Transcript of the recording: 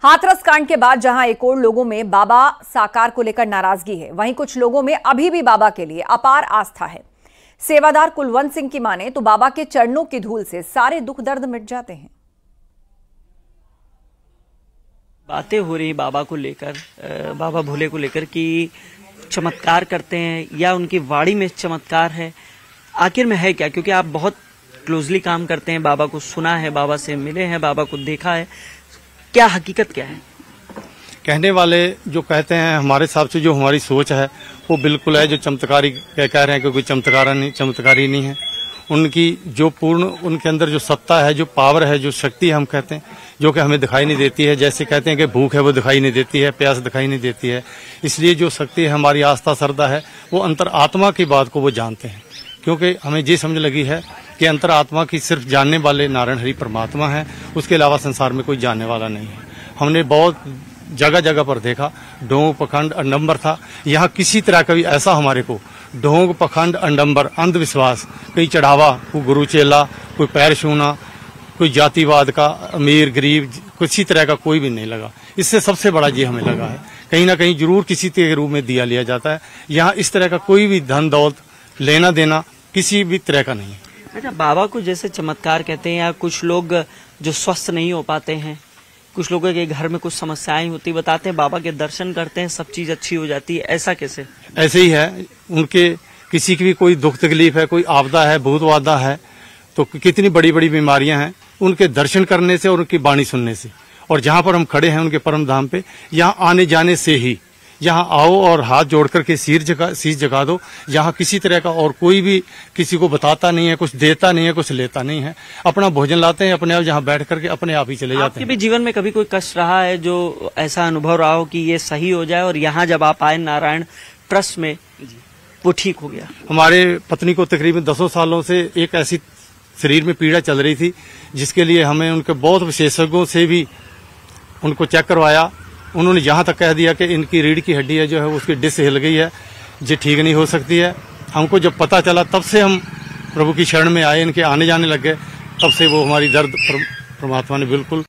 हाथरस कांड के बाद जहां एक और लोगों में बाबा साकार को लेकर नाराजगी है, वहीं कुछ लोगों में अभी भी बाबा के लिए अपार आस्था है। सेवादार कुलवंत सिंह की माने तो बाबा के चरणों की धूल से सारे दुख दर्द मिट जाते हैं। बातें हो रही बाबा को लेकर, बाबा भोले को लेकर कि चमत्कार करते हैं या उनकी वाणी में चमत्कार है, आखिर में है क्या? क्योंकि आप बहुत क्लोजली काम करते हैं, बाबा को सुना है, बाबा से मिले हैं, बाबा को देखा है, क्या हकीकत क्या है? कहने वाले जो कहते हैं, हमारे हिसाब से जो हमारी सोच है वो बिल्कुल है। जो चमत्कारी कह रहे हैं कि कोई चमत्कारी नहीं है। उनकी जो पूर्ण उनके अंदर जो सत्ता है, जो पावर है, जो शक्ति है, हम कहते हैं, जो कि हमें दिखाई नहीं देती है। जैसे कहते हैं कि भूख है वो दिखाई नहीं देती है, प्यास दिखाई नहीं देती है। इसलिए जो शक्ति है, हमारी आस्था श्रद्धा है, वो अंतर आत्मा की बात को वो जानते हैं। क्योंकि हमें ये समझ लगी है कि अंतर आत्मा की सिर्फ जानने वाले नारायण हरि परमात्मा है, उसके अलावा संसार में कोई जानने वाला नहीं है। हमने बहुत जगह जगह पर देखा, ढोंग पखंड अंडम्बर था। यहाँ किसी तरह का भी ऐसा हमारे को ढोंग पखंड अंडम्बर अंधविश्वास, कोई चढ़ावा, कोई गुरु चेला, कोई पैर छूना, कोई जातिवाद का अमीर गरीब, किसी तरह का कोई भी नहीं लगा। इससे सबसे बड़ा ये हमें लगा है, कहीं ना कहीं जरूर किसी के रूप में दिया लिया जाता है। यहाँ इस तरह का कोई भी धन दौलत लेना देना किसी भी तरह का नहीं है। अच्छा, बाबा को जैसे चमत्कार कहते हैं, या कुछ लोग जो स्वस्थ नहीं हो पाते हैं, कुछ लोगों के घर में कुछ समस्याएं होती, बताते हैं बाबा के दर्शन करते हैं सब चीज अच्छी हो जाती है, ऐसा कैसे? ऐसे ही है, उनके किसी की भी कोई दुख तकलीफ है, कोई आपदा है, भूत वादा है, तो कितनी बड़ी बड़ी बीमारियां हैं, उनके दर्शन करने से और उनकी वाणी सुनने से, और जहां पर हम खड़े हैं उनके परम धाम पे, यहाँ आने जाने से ही, यहाँ आओ और हाथ जोड़ करके शीश झुका दो। यहाँ किसी तरह का और कोई भी किसी को बताता नहीं है, कुछ देता नहीं है, कुछ लेता नहीं है। अपना भोजन लाते हैं, अपने आप जहाँ बैठ करके अपने आप ही चले जाते हैं। आपके भी जीवन में कभी कोई कष्ट रहा है जो ऐसा अनुभव रहा हो कि ये सही हो जाए, और यहाँ जब आप आए नारायण ट्रस्ट में वो ठीक हो गया? हमारे पत्नी को तकरीबन 10 सालों से एक ऐसी शरीर में पीड़ा चल रही थी, जिसके लिए हमें उनके बहुत विशेषज्ञों से भी उनको चेक करवाया। उन्होंने यहाँ तक कह दिया कि इनकी रीढ़ की हड्डी है जो है उसकी डिस्क हिल गई है, ये ठीक नहीं हो सकती है। हमको जब पता चला तब से हम प्रभु की शरण में आए, इनके आने जाने लग गए। तब से वो हमारी दर्द परमात्मा ने बिल्कुल